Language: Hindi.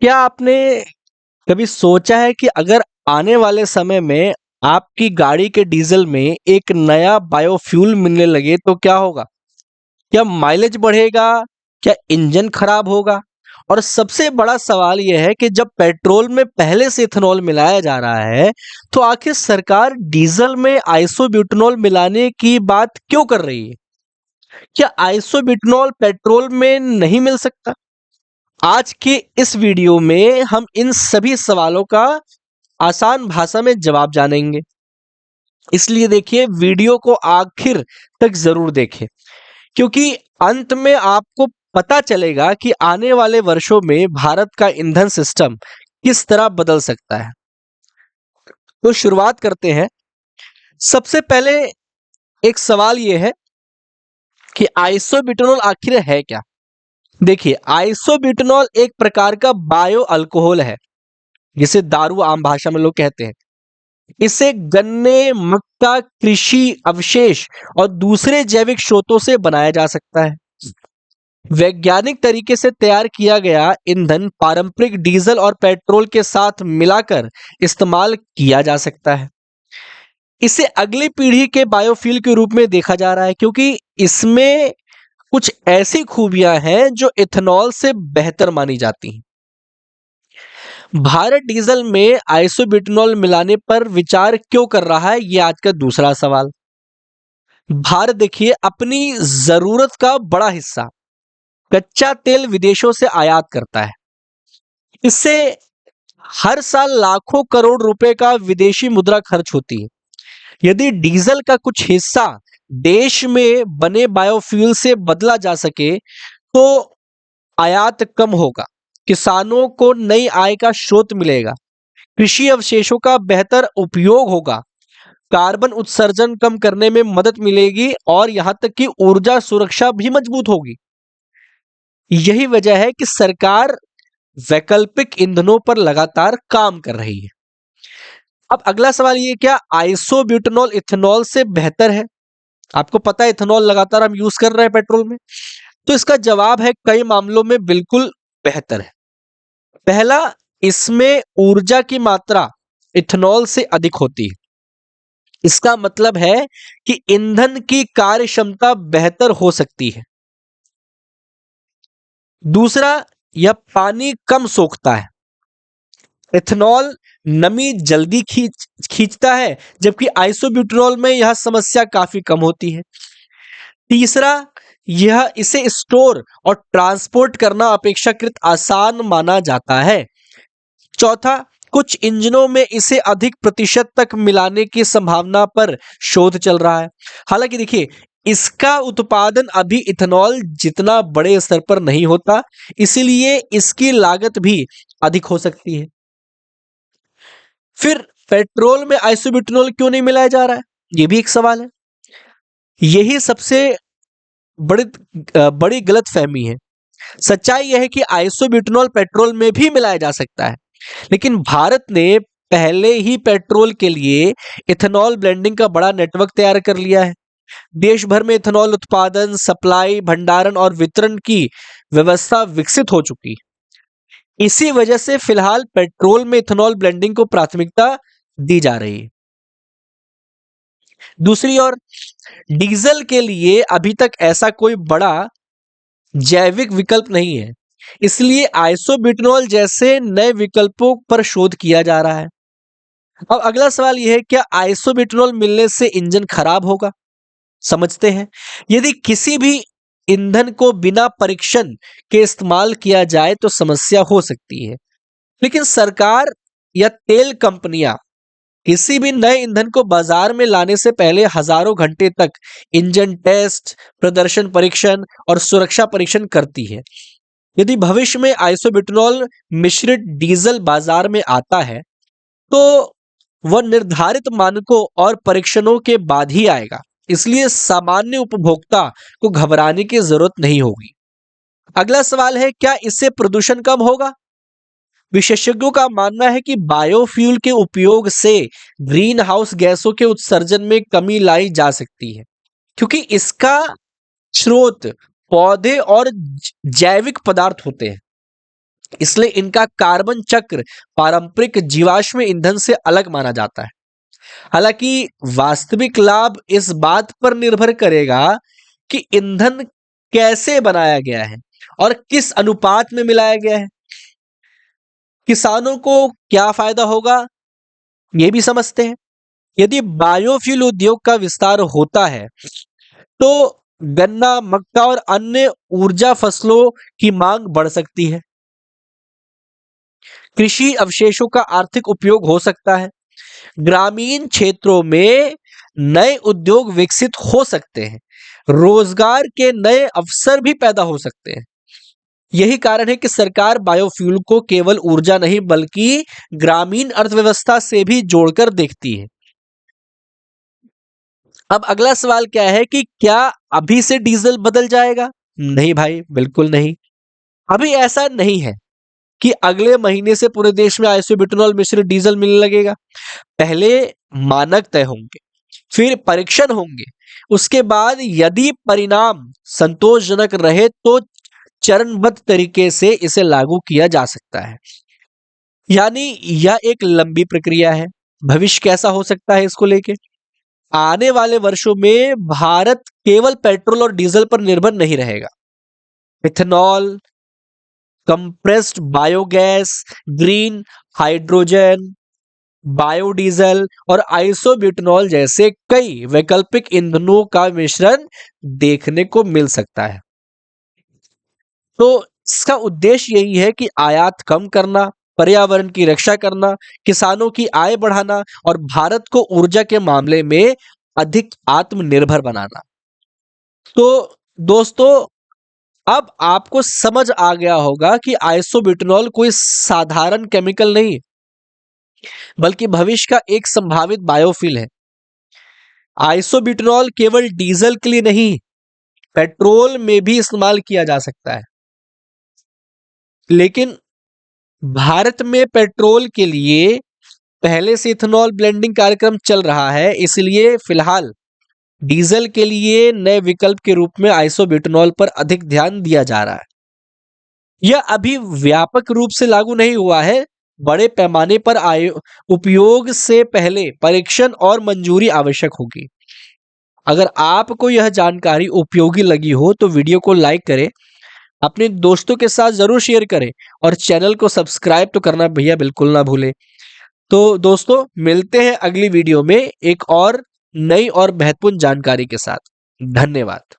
क्या आपने कभी सोचा है कि अगर आने वाले समय में आपकी गाड़ी के डीजल में एक नया बायोफ्यूल मिलने लगे तो क्या होगा? क्या माइलेज बढ़ेगा? क्या इंजन खराब होगा? और सबसे बड़ा सवाल यह है कि जब पेट्रोल में पहले से इथेनॉल मिलाया जा रहा है, तो आखिर सरकार डीजल में आइसोब्यूटेनॉल मिलाने की बात क्यों कर रही है? क्या आइसोब्यूटेनॉल पेट्रोल में नहीं मिल सकता? आज के इस वीडियो में हम इन सभी सवालों का आसान भाषा में जवाब जानेंगे। इसलिए देखिए, वीडियो को आखिर तक जरूर देखें, क्योंकि अंत में आपको पता चलेगा कि आने वाले वर्षों में भारत का ईंधन सिस्टम किस तरह बदल सकता है। तो शुरुआत करते हैं। सबसे पहले एक सवाल यह है कि आइसोब्यूटेनॉल आखिर है क्या? देखिए, आइसोब्यूटेनॉल एक प्रकार का बायो अल्कोहल है, जिसे दारू आम भाषा में लोग कहते हैं। इसे गन्ने, मक्का, कृषि अवशेष और दूसरे जैविक स्रोतों से बनाया जा सकता है। वैज्ञानिक तरीके से तैयार किया गया ईंधन पारंपरिक डीजल और पेट्रोल के साथ मिलाकर इस्तेमाल किया जा सकता है। इसे अगली पीढ़ी के बायोफ्यूल के रूप में देखा जा रहा है, क्योंकि इसमें कुछ ऐसी खूबियां हैं जो इथेनॉल से बेहतर मानी जाती हैं। भारत डीजल में आइसोब्यूटेनॉल मिलाने पर विचार क्यों कर रहा है, यह आज का दूसरा सवाल। भारत देखिए, अपनी जरूरत का बड़ा हिस्सा कच्चा तेल विदेशों से आयात करता है। इससे हर साल लाखों करोड़ रुपए का विदेशी मुद्रा खर्च होती है। यदि डीजल का कुछ हिस्सा देश में बने बायोफ्यूल से बदला जा सके, तो आयात कम होगा, किसानों को नई आय का स्रोत मिलेगा, कृषि अवशेषों का बेहतर उपयोग होगा, कार्बन उत्सर्जन कम करने में मदद मिलेगी और यहां तक कि ऊर्जा सुरक्षा भी मजबूत होगी। यही वजह है कि सरकार वैकल्पिक ईंधनों पर लगातार काम कर रही है। अब अगला सवाल ये, क्या आइसोब्यूटेनॉल इथेनॉल से बेहतर है? आपको पता है इथेनॉल लगातार हम यूज कर रहे हैं पेट्रोल में। तो इसका जवाब है, कई मामलों में बिल्कुल बेहतर है। पहला, इसमें ऊर्जा की मात्रा इथेनॉल से अधिक होती है। इसका मतलब है कि ईंधन की कार्य क्षमता बेहतर हो सकती है। दूसरा, यह पानी कम सोखता है। इथेनॉल नमी जल्दी खींचता है, जबकि आइसोब्यूटेनॉल में यह समस्या काफी कम होती है। तीसरा, यह इसे स्टोर और ट्रांसपोर्ट करना अपेक्षाकृत आसान माना जाता है। चौथा, कुछ इंजनों में इसे अधिक प्रतिशत तक मिलाने की संभावना पर शोध चल रहा है। हालांकि देखिए, इसका उत्पादन अभी इथेनॉल जितना बड़े स्तर पर नहीं होता, इसीलिए इसकी लागत भी अधिक हो सकती है। फिर पेट्रोल में आइसोब्यूटेनॉल क्यों नहीं मिलाया जा रहा है, यह भी एक सवाल है। यही सबसे बड़ी बड़ी गलतफहमी है। सच्चाई यह है कि आइसोब्यूटेनॉल पेट्रोल में भी मिलाया जा सकता है, लेकिन भारत ने पहले ही पेट्रोल के लिए इथेनॉल ब्लेंडिंग का बड़ा नेटवर्क तैयार कर लिया है। देश भर में इथेनॉल उत्पादन, सप्लाई, भंडारण और वितरण की व्यवस्था विकसित हो चुकी है। इसी वजह से फिलहाल पेट्रोल में इथेनॉल ब्लेंडिंग को प्राथमिकता दी जा रही है। दूसरी ओर डीजल के लिए अभी तक ऐसा कोई बड़ा जैविक विकल्प नहीं है, इसलिए आइसोब्यूटेनॉल जैसे नए विकल्पों पर शोध किया जा रहा है। अब अगला सवाल यह है, क्या आइसोब्यूटेनॉल मिलने से इंजन खराब होगा? समझते हैं। यदि किसी भी ईंधन को बिना परीक्षण के इस्तेमाल किया जाए तो समस्या हो सकती है, लेकिन सरकार या तेल कंपनियां किसी भी नए ईंधन को बाजार में लाने से पहले हजारों घंटे तक इंजन टेस्ट, प्रदर्शन परीक्षण और सुरक्षा परीक्षण करती है। यदि भविष्य में आइसोब्यूटेनॉल मिश्रित डीजल बाजार में आता है, तो वह निर्धारित मानकों और परीक्षणों के बाद ही आएगा। इसलिए सामान्य उपभोक्ता को घबराने की जरूरत नहीं होगी। अगला सवाल है, क्या इससे प्रदूषण कम होगा? विशेषज्ञों का मानना है कि बायोफ्यूल के उपयोग से ग्रीन हाउस गैसों के उत्सर्जन में कमी लाई जा सकती है, क्योंकि इसका स्रोत पौधे और जैविक पदार्थ होते हैं। इसलिए इनका कार्बन चक्र पारंपरिक जीवाश्म ईंधन से अलग माना जाता है। हालांकि वास्तविक लाभ इस बात पर निर्भर करेगा कि ईंधन कैसे बनाया गया है और किस अनुपात में मिलाया गया है। किसानों को क्या फायदा होगा, ये भी समझते हैं। यदि बायोफ्यूल उद्योग का विस्तार होता है तो गन्ना, मक्का और अन्य ऊर्जा फसलों की मांग बढ़ सकती है। कृषि अवशेषों का आर्थिक उपयोग हो सकता है। ग्रामीण क्षेत्रों में नए उद्योग विकसित हो सकते हैं। रोजगार के नए अवसर भी पैदा हो सकते हैं। यही कारण है कि सरकार बायोफ्यूल को केवल ऊर्जा नहीं बल्कि ग्रामीण अर्थव्यवस्था से भी जोड़कर देखती है। अब अगला सवाल क्या है कि क्या अभी से डीजल बदल जाएगा? नहीं भाई, बिल्कुल नहीं। अभी ऐसा नहीं है कि अगले महीने से पूरे देश में आइसोब्यूटेनॉल मिश्रित डीजल मिलने लगेगा। पहले मानक तय होंगे, फिर परीक्षण होंगे, उसके बाद यदि परिणाम संतोषजनक रहे तो चरणबद्ध तरीके से इसे लागू किया जा सकता है। यानी यह एक लंबी प्रक्रिया है। भविष्य कैसा हो सकता है इसको लेके? आने वाले वर्षों में भारत केवल पेट्रोल और डीजल पर निर्भर नहीं रहेगा। Ethanol, compressed biogas, green hydrogen, biodiesel और आइसोब्यूटेनॉल जैसे कई वैकल्पिक ईंधनों का मिश्रण देखने को मिल सकता है। तो इसका उद्देश्य यही है कि आयात कम करना, पर्यावरण की रक्षा करना, किसानों की आय बढ़ाना और भारत को ऊर्जा के मामले में अधिक आत्मनिर्भर बनाना। तो दोस्तों, अब आपको समझ आ गया होगा कि आइसोब्यूटेनॉल कोई साधारण केमिकल नहीं बल्कि भविष्य का एक संभावित बायोफ्यूल है। आइसोब्यूटेनॉल केवल डीजल के लिए नहीं, पेट्रोल में भी इस्तेमाल किया जा सकता है। लेकिन भारत में पेट्रोल के लिए पहले से इथेनॉल ब्लेंडिंग कार्यक्रम चल रहा है, इसलिए फिलहाल डीजल के लिए नए विकल्प के रूप में आइसोब्यूटेनॉल पर अधिक ध्यान दिया जा रहा है। यह अभी व्यापक रूप से लागू नहीं हुआ है। बड़े पैमाने पर उपयोग से पहले परीक्षण और मंजूरी आवश्यक होगी। अगर आपको यह जानकारी उपयोगी लगी हो तो वीडियो को लाइक करें, अपने दोस्तों के साथ जरूर शेयर करें और चैनल को सब्सक्राइब तो करना भैया बिल्कुल ना भूलें। तो दोस्तों, मिलते हैं अगली वीडियो में एक और नई और महत्वपूर्ण जानकारी के साथ। धन्यवाद।